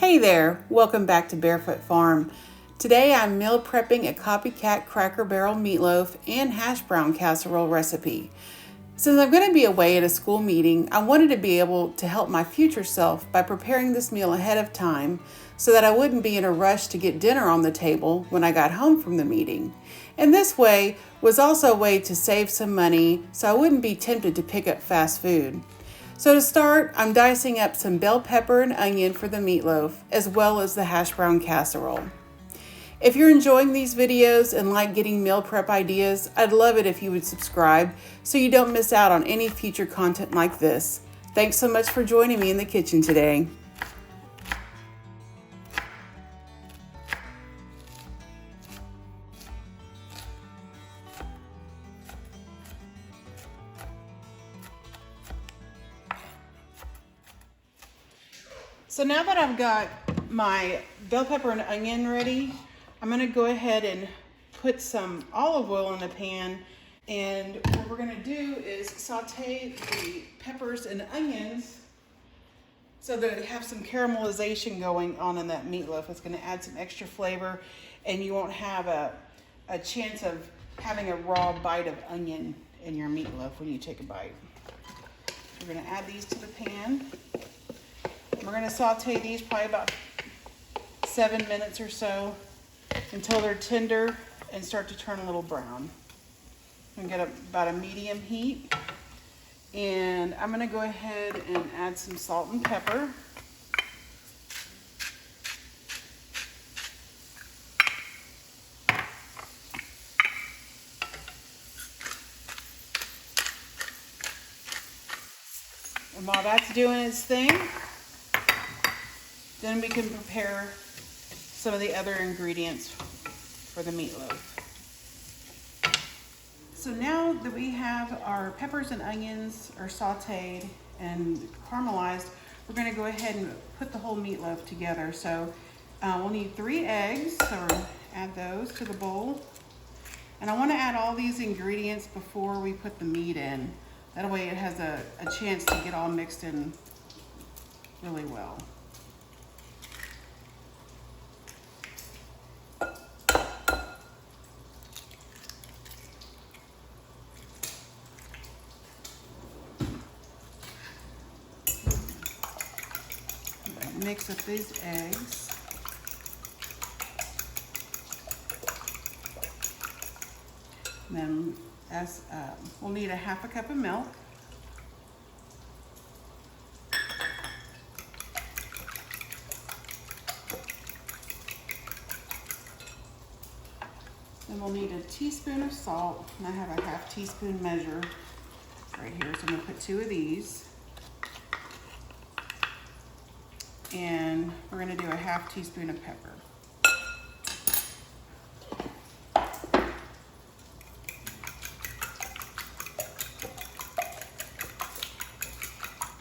Hey there, welcome back to Barefoot Farm. Today I'm meal prepping a Copycat Cracker Barrel meatloaf and hash brown casserole recipe. Since I'm going to be away at a school meeting, I wanted to be able to help my future self by preparing this meal ahead of time so that I wouldn't be in a rush to get dinner on the table when I got home from the meeting. And this way was also a way to save some money so I wouldn't be tempted to pick up fast food. So to start, I'm dicing up some bell pepper and onion for the meatloaf, as well as the hash brown casserole. If you're enjoying these videos and like getting meal prep ideas, I'd love it if you would subscribe so you don't miss out on any future content like this. Thanks so much for joining me in the kitchen today. So now that I've got my bell pepper and onion ready, I'm gonna go ahead and put some olive oil in the pan. And what we're gonna do is saute the peppers and onions so that it have some caramelization going on in that meatloaf. It's gonna add some extra flavor and you won't have a chance of having a raw bite of onion in your meatloaf when you take a bite. We're gonna add these to the pan. We're going to saute these probably about 7 minutes or so until they're tender and start to turn a little brown. I'm going to get about a medium heat. And I'm going to go ahead and add some salt and pepper. And while that's doing its thing, then we can prepare some of the other ingredients for the meatloaf. So now that we have our peppers and onions are sauteed and caramelized, we're going to go ahead and put the whole meatloaf together. So we'll need 3 eggs, so we're going to add those to the bowl. And I want to add all these ingredients before we put the meat in. That way it has a chance to get all mixed in really well. Mix up these eggs. And then we'll need a 1/2 cup of milk. Then we'll need a teaspoon of salt, and I have a 1/2 teaspoon measure right here, so I'm going to put 2 of these. And we're going to do a 1/2 teaspoon of pepper.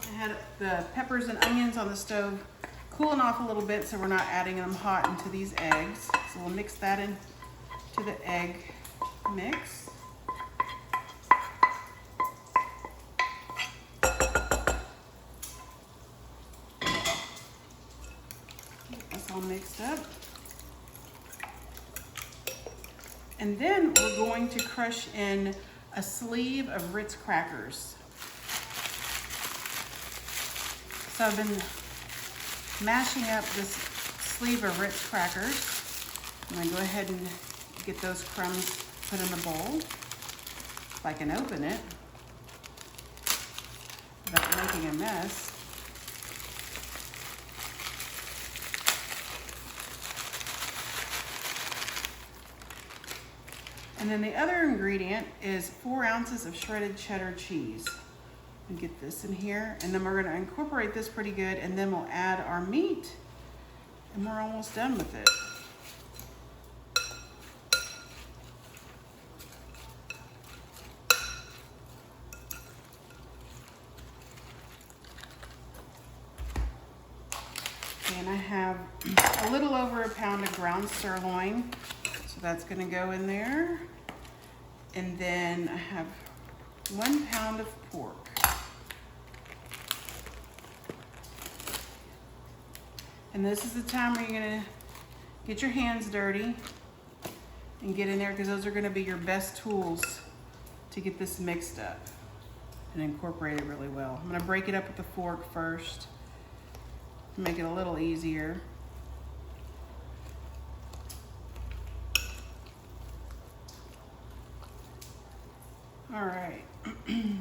I had the peppers and onions on the stove cooling off a little bit so we're not adding them hot into these eggs. So we'll mix that into the egg mix. All mixed up. And then we're going to crush in a sleeve of Ritz crackers. So I've been mashing up this sleeve of Ritz crackers. I'm going to go ahead and get those crumbs put in the bowl if I can open it without making a mess. And then the other ingredient is 4 ounces of shredded cheddar cheese. And get this in here, and then we're going to incorporate this pretty good, and then we'll add our meat, and we're almost done with it. And I have a little over a pound of ground sirloin, so that's going to go in there. And then I have 1 pound of pork. And this is the time where you're gonna get your hands dirty and get in there, because those are gonna be your best tools to get this mixed up and incorporated really well. I'm gonna break it up with a fork first, make it a little easier. All right. There we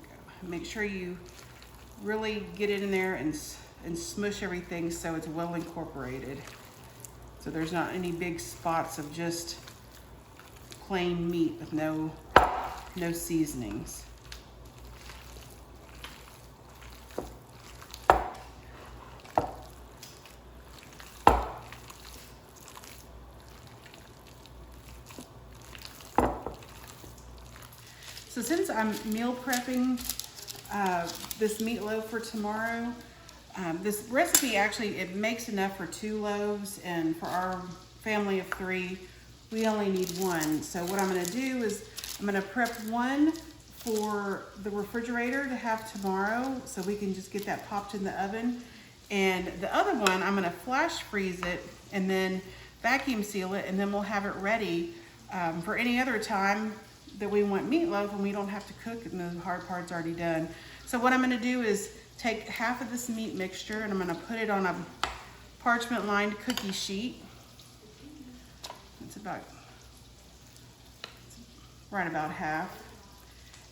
go. Make sure you really get it in there and smush everything so it's well incorporated. So there's not any big spots of just plain meat with no seasonings. So since I'm meal prepping this meatloaf for tomorrow, this recipe actually, it makes enough for 2 loaves, and for our family of 3, we only need 1. So what I'm gonna do is I'm gonna prep 1 for the refrigerator to have tomorrow, so we can just get that popped in the oven. And the other one, I'm gonna flash freeze it and then vacuum seal it, and then we'll have it ready for any other time that we want meatloaf and we don't have to cook and the hard part's already done. So what I'm gonna do is take half of this meat mixture and I'm gonna put it on a parchment lined cookie sheet. It's right about half.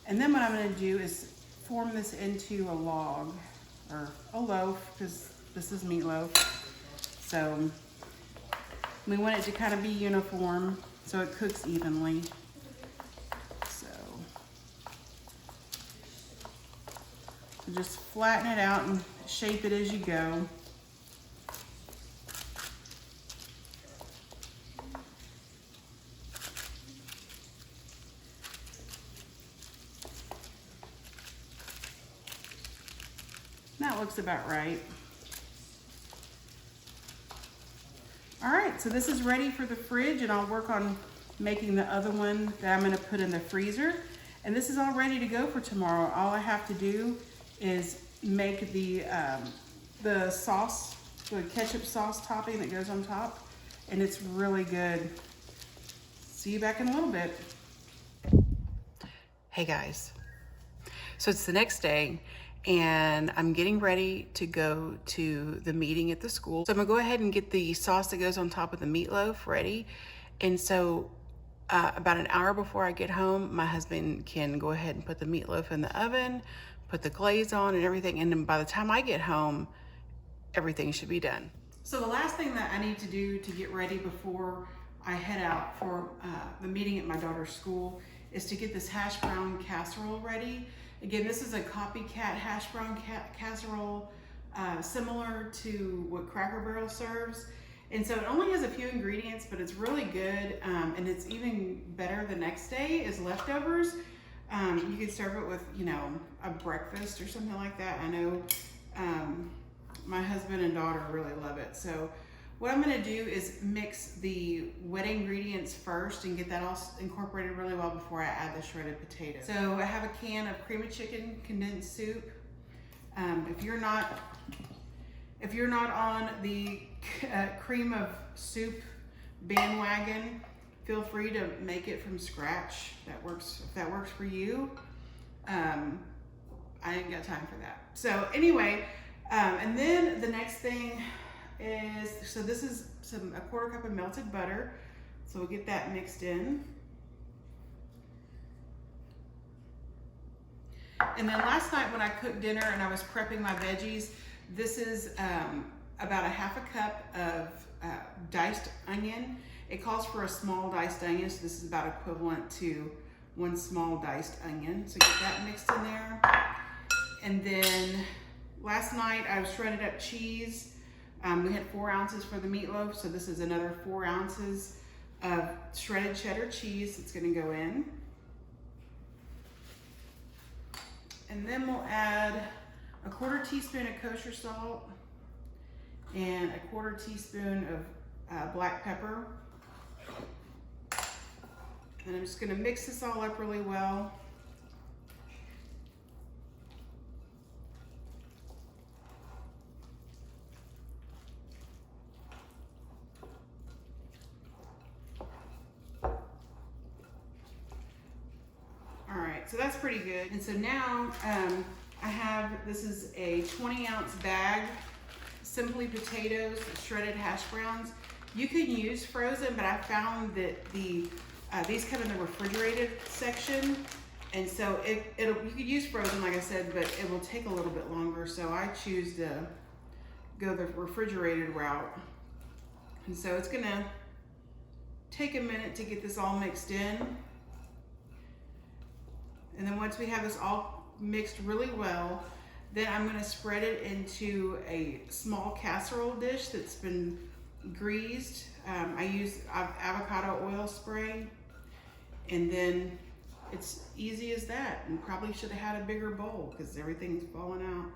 And then what I'm gonna do is form this into a log or a loaf, because this is meatloaf. So we want it to kind of be uniform so it cooks evenly. Just flatten it out and shape it as you go. That looks about right. All right, so this is ready for the fridge, and I'll work on making the other one that I'm gonna put in the freezer. And this is all ready to go for tomorrow. All I have to do is make the sauce, the ketchup sauce topping that goes on top, and it's really good. See you back in a little bit. Hey guys, so it's the next day and I'm getting ready to go to the meeting at the school. So I'm gonna go ahead and get the sauce that goes on top of the meatloaf ready. And so about an hour before I get home, my husband can go ahead and put the meatloaf in the oven, put the glaze on and everything, and then by the time I get home, everything should be done. So the last thing that I need to do to get ready before I head out for the meeting at my daughter's school is to get this hash brown casserole ready. Again, this is a Copycat hash brown casserole, similar to what Cracker Barrel serves. And so it only has a few ingredients, but it's really good, and it's even better the next day as leftovers. You could serve it with, you know, a breakfast or something like that. I know my husband and daughter really love it. So what I'm gonna do is mix the wet ingredients first and get that all incorporated really well before I add the shredded potato. So I have a can of cream of chicken condensed soup. If you're not on the cream of soup bandwagon, feel free to make it from scratch. That works, if that works for you. I ain't got time for that. So anyway, and then the next thing is, so this is a quarter cup of melted butter. So we'll get that mixed in. And then last night when I cooked dinner and I was prepping my veggies, this is about a half a cup of diced onion. It calls for a small diced onion, so this is about equivalent to 1 small diced onion. So get that mixed in there. And then last night I shredded up cheese. We had 4 ounces for the meatloaf, so this is another 4 ounces of shredded cheddar cheese that's gonna go in. And then we'll add a 1/4 teaspoon of kosher salt and a 1/4 teaspoon of black pepper. And I'm just gonna mix this all up really well. so that's pretty good. And so now I have, this is a 20-ounce bag, Simply Potatoes, shredded hash browns. You can use frozen, but I found that these come in the refrigerated section. And so you could use frozen, like I said, but it will take a little bit longer. So I choose to go the refrigerated route. And so it's gonna take a minute to get this all mixed in. And then once we have this all mixed really well, then I'm gonna spread it into a small casserole dish that's been greased. I use avocado oil spray, and then it's easy as that. And probably should have had a bigger bowl because everything's falling out.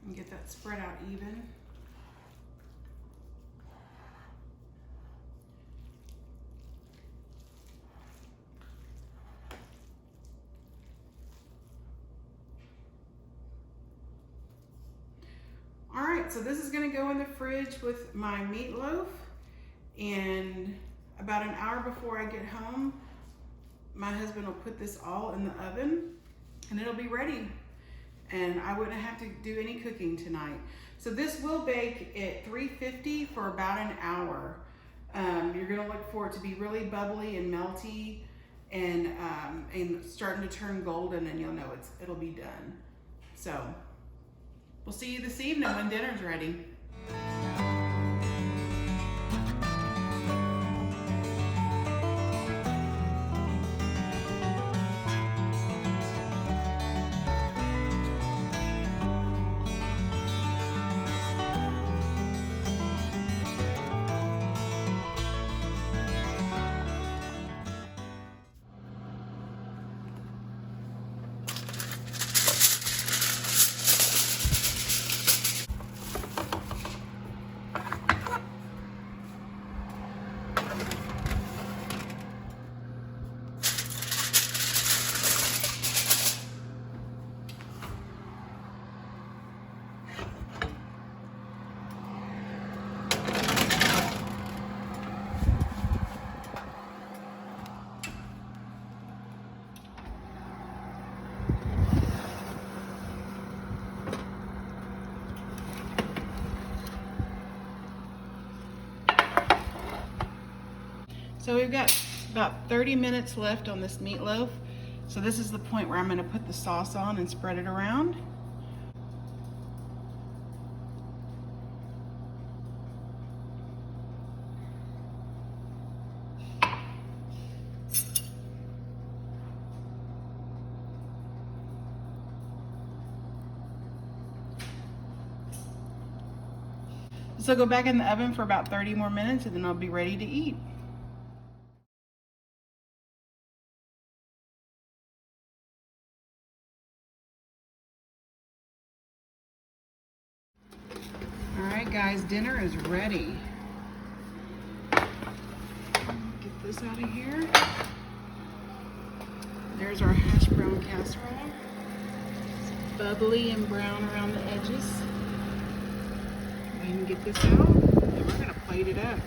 And get that spread out even. All right, so this is gonna go in the fridge with my meatloaf, and about an hour before I get home, my husband will put this all in the oven and it'll be ready. And I wouldn't have to do any cooking tonight. So this will bake at 350 for about an hour. You're gonna look for it to be really bubbly and melty and starting to turn golden, and you'll know it'll be done. So we'll see you this evening when dinner's ready. So we've got about 30 minutes left on this meatloaf. So this is the point where I'm gonna put the sauce on and spread it around. So go back in the oven for about 30 more minutes and then I'll be ready to eat. All right, guys, dinner is ready. Get this out of here. There's our hash brown casserole. It's bubbly and brown around the edges. And get this out, and we're gonna plate it up.